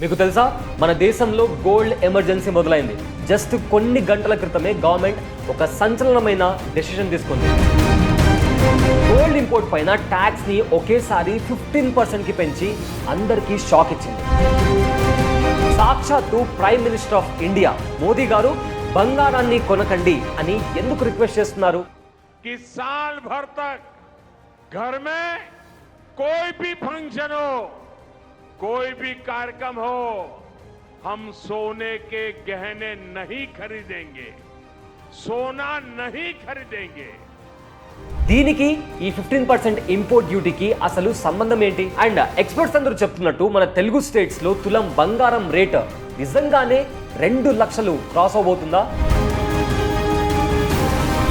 మీకు తెలుసా మన దేశంలో గోల్డ్ ఎమర్జెన్సీ మొదలైంది. జస్ట్ కొన్ని గంటల క్రితమే గవర్నమెంట్ ఒక సంచలనమైన డెసిషన్ తీసుకుంది. గోల్డ్ ఇంపోర్ట్ పైన ట్యాక్స్ ని ఒకేసారి 15% కి పెంచి అందరికీ షాక్ ఇచ్చింది. సాక్షాత్తు prime minister of India Modi గారు బంగారాన్ని కొనకండి అని ఎందుకు రిక్వెస్ట్ చేస్తున్నారు? कि साल भर तक घर में कोई भी फंक्शन हो, कोई भी कार्यक्रम हो, हम सोने के गहने नहीं खरीदेंगे, सोना नहीं खरीदेंगे. దీనికి ఈ 15% ఇంపోర్ట్ డ్యూటీకి అసలు సంబంధం ఏంటి? అండ్ ఎక్స్పర్ట్స్ అందరూ చెప్తున్నట్టు మన తెలుగు స్టేట్స్ లో తులం బంగారం రేట్ నిజంగానే 2 లక్షలు క్రాస్ అవబోతుందా?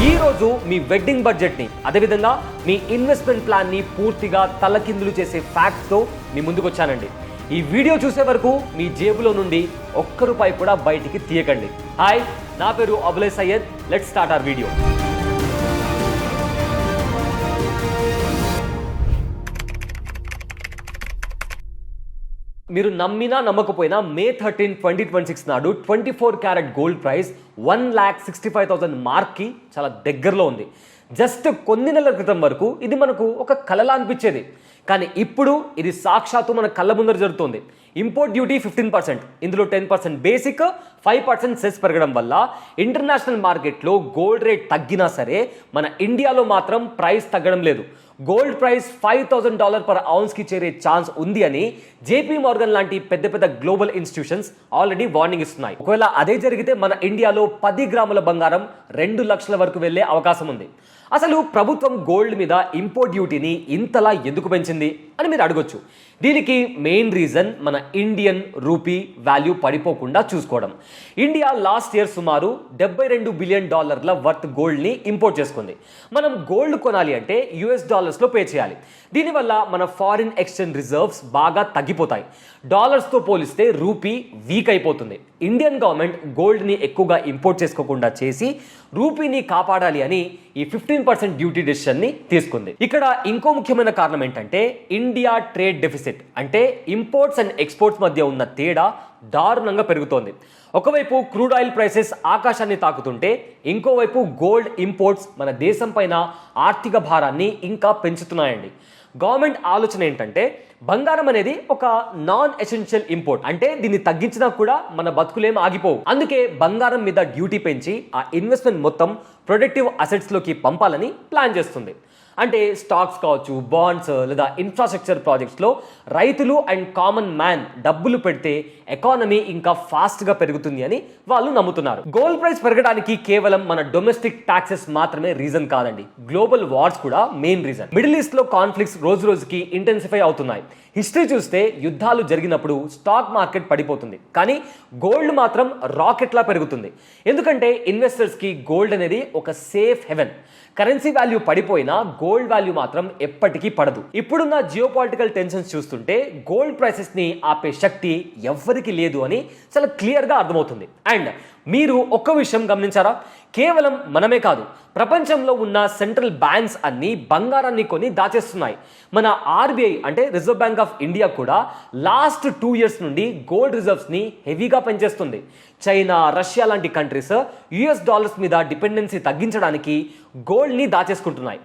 ఈ రోజు మీ వెడ్డింగ్ బడ్జెట్ ని, అదేవిధంగా మీ ఇన్వెస్ట్మెంట్ ప్లాన్ ని పూర్తిగా తలకిందులు చేసే ఫ్యాక్ట్స్ తో మీ ముందుకు వచ్చానండి. ఈ వీడియో చూసే వరకు మీ జేబులో నుండి ఒక్క రూపాయి కూడా బయటికి తీయకండి. హాయ్, నా పేరు Abule Syed. Let's start our video. మీరు నమ్మినా నమ్మకపోయినా మే 13, 2026 నాడు 24 క్యారెట్ గోల్డ్ ప్రైస్ 1,65,000 మార్క్కి చాలా దగ్గరలో ఉంది. జస్ట్ కొన్ని నెలల క్రితం వరకు ఇది మనకు ఒక కలలా అనిపించేది, కానీ ఇప్పుడు ఇది సాక్షాత్తు మన కళ్ళ ముందర జరుగుతుంది. ఇంపోర్ట్ డ్యూటీ 15%, ఇందులో 10% బేసిక్, 5% సెస్ పెరగడం వల్ల ఇంటర్నేషనల్ మార్కెట్లో గోల్డ్ రేట్ తగ్గినా సరే మన ఇండియాలో మాత్రం ప్రైస్ తగ్గడం లేదు. గోల్డ్ ప్రైస్ $5,000 పర్ ఔన్స్కి చేరే ఛాన్స్ ఉంది అని జేపీ మోర్గన్ లాంటి పెద్ద పెద్ద గ్లోబల్ ఇన్స్టిట్యూషన్స్ ఆల్రెడీ వార్నింగ్ ఇస్తున్నాయి. ఒకవేళ అదే జరిగితే మన ఇండియాలో 10 గ్రాముల బంగారం 2 లక్షల వరకు వెళ్లే అవకాశం ఉంది. అసలు ప్రభుత్వం గోల్డ్ మీద ఇంపోర్ట్ డ్యూటీని ఇంతలా ఎందుకు పెంచింది అని మీరు అడగొచ్చు. దీనికి మెయిన్ రీజన్ మన ఇండియన్ రూపీ వాల్యూ పడిపోకుండా చూసుకోవడం. ఇండియా లాస్ట్ ఇయర్ సుమారు $72 బిలియన్ వర్త్ గోల్డ్ని ఇంపోర్ట్ చేసుకుంది. మనం గోల్డ్ కొనాలి అంటే US$లో పే చేయాలి. దీనివల్ల మన ఫారిన్ ఎక్స్చేంజ్ రిజర్వ్స్ బాగా తగ్గిపోతాయి. డాలర్స్తో పోలిస్తే రూపీ వీక్ అయిపోతుంది. ఇండియన్ గవర్నమెంట్ గోల్డ్ని ఎక్కువగా ఇంపోర్ట్ చేసుకోకుండా చేసి రూపీని కాపాడాలి అని ఈ 15% డ్యూటీ డెసిషన్ని తీసుకుంది. ఇక్కడ ఇంకో ముఖ్యమైన కారణం ఏంటంటే ఇండియా ట్రేడ్ డెఫిసిట్, అంటే ఇంపోర్ట్స్ అండ్ ఎక్స్పోర్ట్స్ మధ్య ఉన్న తేడా దారుణంగా పెరుగుతోంది. ఒకవైపు క్రూడ్ ఆయిల్ ప్రైసెస్ ఆకాశాన్ని తాకుతుంటే ఇంకోవైపు గోల్డ్ ఇంపోర్ట్స్ మన దేశం పైన ఆర్థిక భారాన్ని ఇంకా పెంచుతున్నాయండి. గవర్నమెంట్ ఆలోచన ఏంటంటే బంగారం అనేది ఒక నాన్ ఎసెన్షియల్ ఇంపోర్ట్, అంటే దీన్ని తగ్గించినా కూడా మన బతుకులేం ఆగిపోవు. అందుకే బంగారం మీద డ్యూటీ పెంచి ఆ ఇన్వెస్ట్మెంట్ మొత్తం ప్రొడక్టివ్ అసెట్స్లోకి పంపాలని ప్లాన్ చేస్తుంది. అంటే స్టాక్స్ కావచ్చు, బాండ్స్ లేదా ఇన్ఫ్రాస్ట్రక్చర్ ప్రాజెక్ట్స్లో రైతులు అండ్ కామన్ మ్యాన్ డబ్బులు పెడితే ఎకానమీ ఇంకా ఫాస్ట్గా పెరుగుతుంది అని వాళ్ళు నమ్ముతున్నారు. గోల్డ్ ప్రైస్ పెరగడానికి కేవలం మన డొమెస్టిక్ ట్యాక్సెస్ మాత్రమే రీజన్ కాదండి, గ్లోబల్ వార్స్ కూడా మెయిన్ రీజన్. మిడిల్ ఈస్ట్లో కాన్ఫ్లిక్ట్స్ రోజు రోజుకి ఇంటెన్సిఫై అవుతున్నాయి. హిస్టరీ చూస్తే యుద్ధాలు జరిగినప్పుడు స్టాక్ మార్కెట్ పడిపోతుంది, కానీ గోల్డ్ మాత్రం రాకెట్లా పెరుగుతుంది. ఎందుకంటే ఇన్వెస్టర్స్కి గోల్డ్ అనేది ఒక సేఫ్ హెవెన్. కరెన్సీ వాల్యూ పడిపోయినా గోల్డ్ వాల్యూ మాత్రం ఎప్పటికీ పడదు. ఇప్పుడున్న జియోపాలిటికల్ టెన్షన్స్ చూస్తుంటే గోల్డ్ ప్రైసెస్ ని ఆపే శక్తి ఎవ్వరికి లేదు అని చాలా క్లియర్గా అర్థమవుతుంది. అండ్ మీరు ఒక్క విషయం గమనించారా? కేవలం మనమే కాదు, ప్రపంచంలో ఉన్న సెంట్రల్ బ్యాంక్స్ అన్ని బంగారాన్ని కొని దాచేస్తున్నాయి. మన RBI అంటే రిజర్వ్ బ్యాంక్ ఆఫ్ ఇండియా కూడా లాస్ట్ 2 years నుండి గోల్డ్ రిజర్వ్స్ ని హెవీగా పెంచేస్తుంది. చైనా, రష్యా లాంటి కంట్రీస్ $US మీద డిపెండెన్సీ తగ్గించడానికి గోల్డ్ని దాచేసుకుంటున్నాయి.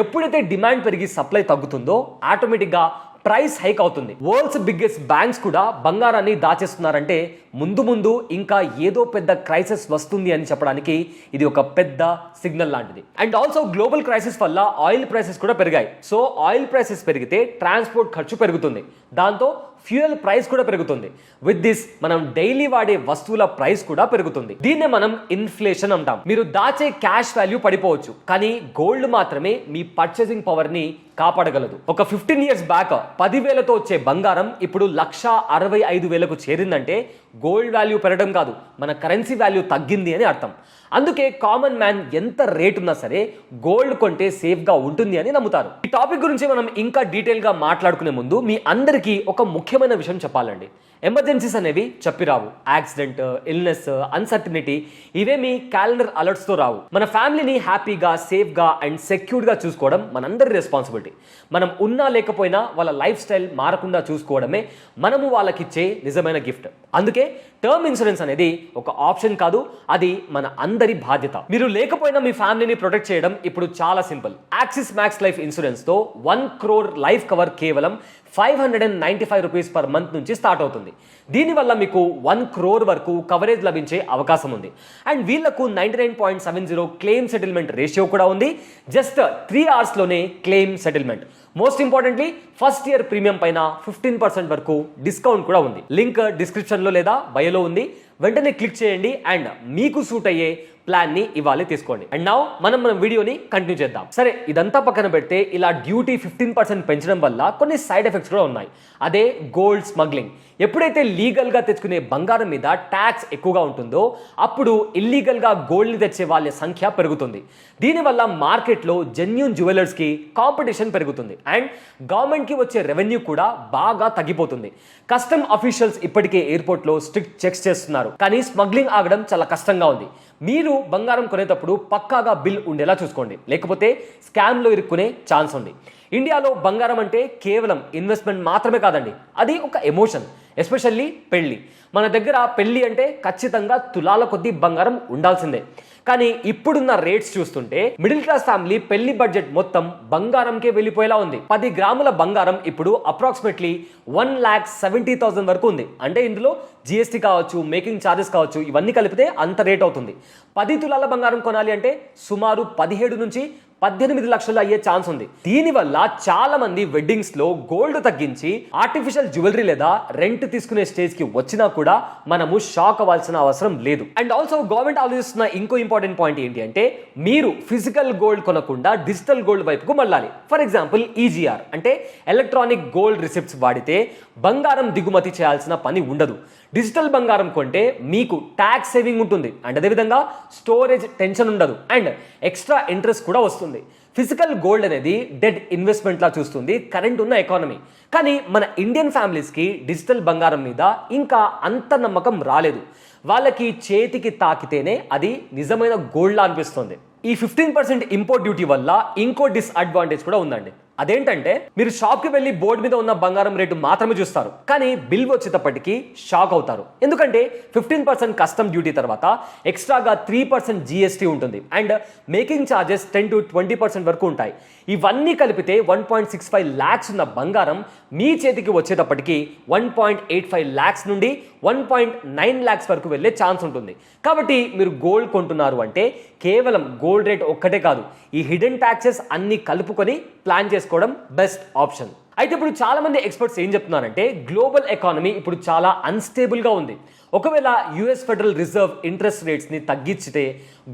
ఎప్పుడైతే డిమాండ్ పెరిగి సప్లై తగ్గుతుందో ఆటోమేటిక్గా ప్రైస్ హైక్ అవుతుంది. వరల్డ్స్ బిగ్గెస్ట్ బ్యాంక్స్ కూడా బంగారాన్ని దాచేస్తున్నారంటే ముందు ముందు ఇంకా ఏదో పెద్ద క్రైసిస్ వస్తుంది అని చెప్పడానికి ఇది ఒక పెద్ద సిగ్నల్ లాంటిది. అండ్ ఆల్సో గ్లోబల్ క్రైసిస్ వల్ల ఆయిల్ ప్రైసెస్ కూడా పెరిగాయి. సో ఆయిల్ ప్రైసెస్ పెరిగితే ట్రాన్స్పోర్ట్ ఖర్చు పెరుగుతుంది, దాంతో ఫ్యూయల్ ప్రైస్ కూడా పెరుగుతుంది. విత్ దిస్ మనం డైలీ వాడే వస్తువుల ప్రైస్ కూడా పెరుగుతుంది. దీన్నే మనం ఇన్ఫ్లేషన్ అంటాం. మీరు దాచే క్యాష్ వాల్యూ పడిపోవచ్చు, కానీ గోల్డ్ మాత్రమే మీ పర్చేసింగ్ పవర్ ని కాపాడగలదు. ఒక 15 years బ్యాక్ 10,000తో వచ్చే బంగారం ఇప్పుడు 1,65,000కు చేరిందంటే గోల్డ్ వాల్యూ పెరగడం కాదు, మన కరెన్సీ వాల్యూ తగ్గింది అని అర్థం. అందుకే కామన్ మ్యాన్ ఎంత రేట్ ఉన్నా సరే గోల్డ్ కొంటే సేఫ్గా ఉంటుంది అని నమ్ముతారు. ఈ టాపిక్ గురించి మనం ఇంకా డీటెయిల్గా మాట్లాడుకునే ముందు మీ అందరికీ ఒక ముఖ్యమైన విషయం చెప్పాలండి. ఎమర్జెన్సీస్ అనేవి చెప్పిరావు. యాక్సిడెంట్, ఇల్నెస్, అన్సర్టినిటీ ఇవే మీ క్యాలెండర్ అలర్ట్స్తో రావు. మన ఫ్యామిలీని హ్యాపీగా, సేఫ్గా అండ్ సెక్యూర్డ్గా చూసుకోవడం మనందరి రెస్పాన్సిబిలిటీ. మనం ఉన్నా లేకపోయినా వాళ్ళ లైఫ్ స్టైల్ మారకుండా చూసుకోవడమే మనము వాళ్ళకిచ్చే నిజమైన గిఫ్ట్. అందుకే టర్మ్ ఇన్సూరెన్స్ అనేది ఒక ఆప్షన్ కాదు, అది మన అందరి బాధ్యత. మీరు లేకపోయినా మీ ఫ్యామిలీని ప్రొటెక్ట్ చేయడం ఇప్పుడు చాలా సింపుల్. యాక్సిస్ మ్యాక్స్ లైఫ్ ఇన్సూరెన్స్తో 1 crore లైఫ్ కవర్ కేవలం 595 రూపీస్ పర్ మంత్ నుంచి స్టార్ట్ అవుతుంది. దీనివల్ల మీకు 1 crore వరకు కవరేజ్ లభించే అవకాశం ఉంది. అండ్ వీళ్లకు 99.70 క్లెయిమ్ సెటిల్మెంట్ రేషియో కూడా ఉంది. జస్ట్ 3 అవర్స్లోనే claim settlement. Most importantly first year premium పైన 15% వరకు డిస్కౌంట్ కూడా ఉంది. లింక్ డిస్క్రిప్షన్లో లేదా బయోలో ఉంది. వెంటనే క్లిక్ చేయండి అండ్ మీకు సూట్ అయ్యే ప్లాన్ ని ఇవాళ తీసుకోండి. అండ్ నౌ మనం వీడియోని కంటిన్యూ చేద్దాం. సరే, ఇదంతా పక్కన పెడితే ఇలా డ్యూటీ 15% పెంచడం వల్ల కొన్ని సైడ్ ఎఫెక్ట్స్ కూడా ఉన్నాయి. అదే గోల్డ్ స్మగ్లింగ్. ఎప్పుడైతే లీగల్గా తెచ్చుకునే బంగారం మీద ట్యాక్స్ ఎక్కువగా ఉంటుందో అప్పుడు ఇల్లీగల్గా గోల్డ్ని తెచ్చే వాళ్ళ సంఖ్య పెరుగుతుంది. దీనివల్ల మార్కెట్లో జెన్యూన్ జ్యువెలర్స్కి కాంపిటీషన్ పెరుగుతుంది అండ్ గవర్నమెంట్కి వచ్చే రెవెన్యూ కూడా బాగా తగ్గిపోతుంది. కస్టమ్ అఫీషియల్స్ ఇప్పటికే ఎయిర్పోర్ట్లో స్ట్రిక్ట్ చెక్స్ చేస్తున్నారు, కానీ స్మగ్లింగ్ ఆగడం చాలా కష్టంగా ఉంది. మీరు బంగారం కొనేటప్పుడు పక్కాగా బిల్ ఉండేలా చూసుకోండి, లేకపోతే స్కామ్లో ఇరుక్కునే ఛాన్స్ ఉంది. ఇండియాలో బంగారం అంటే కేవలం ఇన్వెస్ట్మెంట్ మాత్రమే కాదండి, అది ఒక ఎమోషన్. ఎస్పెషల్లీ పెళ్లి. మన దగ్గర పెళ్లి అంటే ఖచ్చితంగా తులాల కొద్దీ బంగారం ఉండాల్సిందే. కానీ ఇప్పుడున్న రేట్స్ చూస్తుంటే మిడిల్ క్లాస్ ఫ్యామిలీ పెళ్లి బడ్జెట్ మొత్తం బంగారంకే వెళ్ళిపోయేలా ఉంది. 10 గ్రాముల బంగారం ఇప్పుడు అప్రాక్సిమేట్లీ 1,70,000 వరకు ఉంది. అంటే ఇందులో జిఎస్టీ కావచ్చు, మేకింగ్ ఛార్జెస్ కావచ్చు, ఇవన్నీ కలిపితే అంత రేట్ అవుతుంది. 10 తులాల బంగారం కొనాలి అంటే సుమారు 17 నుంచి 18 లక్షలు అయ్యే ఛాన్స్ ఉంది. దీనివల్ల చాలా మంది వెడ్డింగ్స్ లో గోల్డ్ తగ్గించి ఆర్టిఫిషియల్ జ్యువెలరీ లేదా రెంట్ తీసుకునే స్టేజ్ కి వచ్చినా కూడా మనము షాక్ అవ్వాల్సిన అవసరం లేదు. అండ్ ఆల్సో గవర్నమెంట్ ఆలోచిస్తున్న ఇంకో ఇంపార్టెంట్ పాయింట్ ఏంటి అంటే మీరు ఫిజికల్ గోల్డ్ కొనకుండా డిజిటల్ గోల్డ్ వైపుకు మళ్ళాలి. ఫర్ ఎగ్జాంపుల్ ఈజీఆర్ అంటే ఎలక్ట్రానిక్ గోల్డ్ రిసిప్ట్స్ వాడితే బంగారం దిగుమతి చేయాల్సిన పని ఉండదు. డిజిటల్ బంగారం కొంటే మీకు ట్యాక్స్ సేవింగ్ ఉంటుంది అండ్ అదేవిధంగా స్టోరేజ్ టెన్షన్ ఉండదు అండ్ ఎక్స్ట్రా ఇంట్రెస్ట్ కూడా వస్తుంది. ఫిజికల్ గోల్డ్ అనేది డెడ్ ఇన్వెస్ట్మెంట్ లా చూస్తుంది కరెంట్ ఉన్న ఎకానమీ. కానీ మన ఇండియన్ ఫ్యామిలీస్కి డిజిటల్ బంగారం మీద ఇంకా అంత నమ్మకం రాలేదు. వాళ్ళకి చేతికి తాకితేనే అది నిజమైన గోల్డ్ లా అనిపిస్తుంది. ఈ 15% ఇంపోర్ట్ డ్యూటీ వల్ల ఇంకో డిస్అడ్వాంటేజ్ కూడా ఉందండి. అదేంటంటే మీరు షాప్కి వెళ్ళి బోర్డు మీద ఉన్న బంగారం రేటు మాత్రమే చూస్తారు, కానీ బిల్ వచ్చేటప్పటికి షాక్ అవుతారు. ఎందుకంటే 15% కస్టమ్ డ్యూటీ తర్వాత ఎక్స్ట్రాగా 3% జిఎస్టీ ఉంటుంది అండ్ మేకింగ్ ఛార్జెస్ 10 to 20% వరకు ఉంటాయి. ఇవన్నీ కలిపితే 1.65 lakhs ఉన్న బంగారం మీ చేతికి వచ్చేటప్పటికి 1.85 lakhs నుండి 1.9 lakhs వరకు వెళ్ళే ఛాన్స్ ఉంటుంది. కాబట్టి మీరు గోల్డ్ కొంటున్నారు అంటే కేవలం గోల్డ్ రేట్ ఒక్కటే కాదు, ఈ హిడెన్ ట్యాక్సెస్ అన్ని కలుపుకొని ప్లాన్ చేసుకోవడం బెస్ట్ ఆప్షన్. అయితే ఇప్పుడు చాలా మంది ఎక్స్పర్ట్స్ ఏం చెప్తున్నారంటే గ్లోబల్ ఎకానమీ ఇప్పుడు చాలా అన్స్టేబుల్గా ఉంది. ఒకవేళ యుఎస్ ఫెడరల్ రిజర్వ్ ఇంట్రెస్ట్ రేట్స్ని తగ్గించితే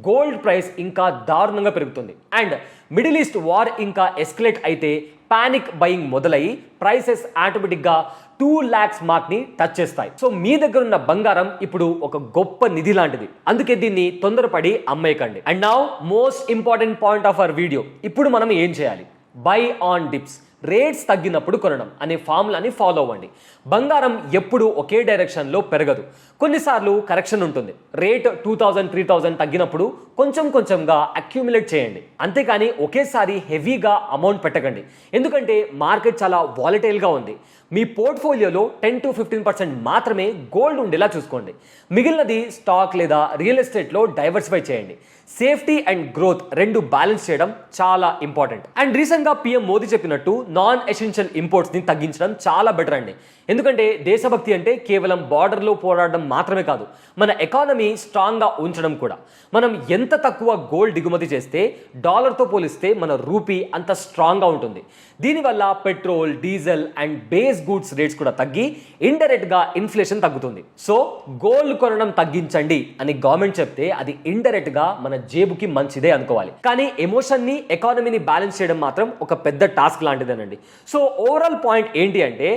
గోల్డ్ ప్రైస్ ఇంకా దారుణంగా పెరుగుతుంది అండ్ మిడిల్ ఈస్ట్ వార్ ఇంకా ఎస్కలేట్ అయితే పానిక్ బయింగ్ మొదలయ్యి ప్రైసెస్ ఆటోమేటిక్గా 2 lakhs మార్క్ ని టచ్ చేస్తాయి. సో మీ దగ్గర ఉన్న బంగారం ఇప్పుడు ఒక గొప్ప నిధి లాంటిది, అందుకే దీన్ని తొందరపడి అమ్మేయకండి. And now most important point of our video. ఇప్పుడు మనం ఏం చేయాలి? By on dips. రేట్స్ తగ్గినప్పుడు కొనడం అనే ఫార్ములాని ఫాలో అవ్వండి. బంగారం ఎప్పుడు ఒకే డైరెక్షన్లో పెరగదు, కొన్నిసార్లు కరెక్షన్ ఉంటుంది. రేట్ 2000, 3000 తగ్గినప్పుడు కొంచెం కొంచెంగా అక్యూములేట్ చేయండి, అంతేకాని ఒకేసారి హెవీగా అమౌంట్ పెట్టకండి. ఎందుకంటే మార్కెట్ చాలా వాలటైల్గా ఉంది. మీ పోర్ట్ఫోలియోలో 10 to 15% మాత్రమే గోల్డ్ ఉండేలా చూసుకోండి. మిగిలినది స్టాక్ లేదా రియల్ ఎస్టేట్లో డైవర్సిఫై చేయండి. సేఫ్టీ అండ్ గ్రోత్ రెండు బ్యాలెన్స్ చేయడం చాలా ఇంపార్టెంట్. అండ్ రీసెంట్గా పిఎం మోదీ చెప్పినట్టు నాన్ ఎసెన్షియల్ ఇంపోర్ట్స్ని తగ్గించడం చాలా బెటర్ అండి. ఎందుకంటే దేశభక్తి అంటే కేవలం బార్డర్లో పోరాడడం మాత్రమే కాదు, మన ఎకానమీ స్ట్రాంగ్గా ఉంచడం కూడా. మనం ఎంత తక్కువ గోల్డ్ దిగుమతి చేస్తే డాలర్తో పోలిస్తే మన రూపీ అంత స్ట్రాంగ్గా ఉంటుంది. దీనివల్ల petrol, diesel and base goods rates కూడా తగ్గి ఇండైరెక్ట్గా ఇన్ఫ్లేషన్ తగ్గుతుంది. సో గోల్డ్ కొనడం తగ్గించండి అని గవర్నమెంట్ చెప్తే అది ఇండైరెక్ట్గా మన జేబుకి మంచిదే అనుకోవాలి. కానీ ఎమోషన్ని, ఎకానమీని బ్యాలెన్స్ చేయడం మాత్రం ఒక పెద్ద టాస్క్ లాంటిదేనండి. సో ఓవరాల్ పాయింట్ ఏంటి అంటే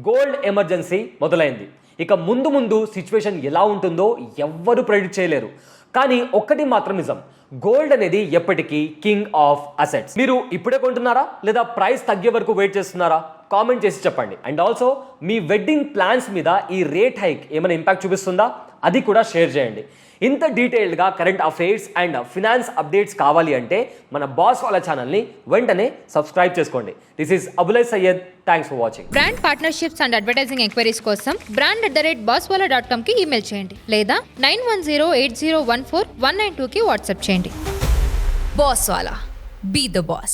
గోల్డ్ ఎమర్జెన్సీ మొదలైంది. ఇక ముందు ముందు సిచ్యువేషన్ ఎలా ఉంటుందో ఎవ్వరూ ప్రెడిక్ట్ చేయలేరు. కానీ ఒక్కటి మాత్రం నిజం, గోల్డ్ అనేది ఎప్పటికీ కింగ్ ఆఫ్ అసెట్స్. మీరు ఇప్పుడే కొంటున్నారా లేదా ప్రైస్ తగ్గే వరకు వెయిట్ చేస్తున్నారా? కామెంట్ చేసి చెప్పండి. అండ్ ఆల్సో మీ వెడ్డింగ్ ప్లాన్స్ మీద ఈ రేట్ హైక్ ఏమైనా ఇంపాక్ట్ చూపిస్తుందా? అది కూడా షేర్ చేయండి. ఇంత డీటెయిల్డ్గా current affairs and finance updates కావాలి అంటే మన బాస్ వాళ్ళ ఛానల్ని వెంటనే సబ్స్క్రైబ్ చేసుకోండి. This is Abulai Syed. Thanks for watching. Brand partnerships and advertising enquiries కోసం brand@bosswala.com కి ఈమెయిల్ చేయండి లేదా 9108014192కి వాట్సాప్ చేయండి. Bosswala. Be the boss.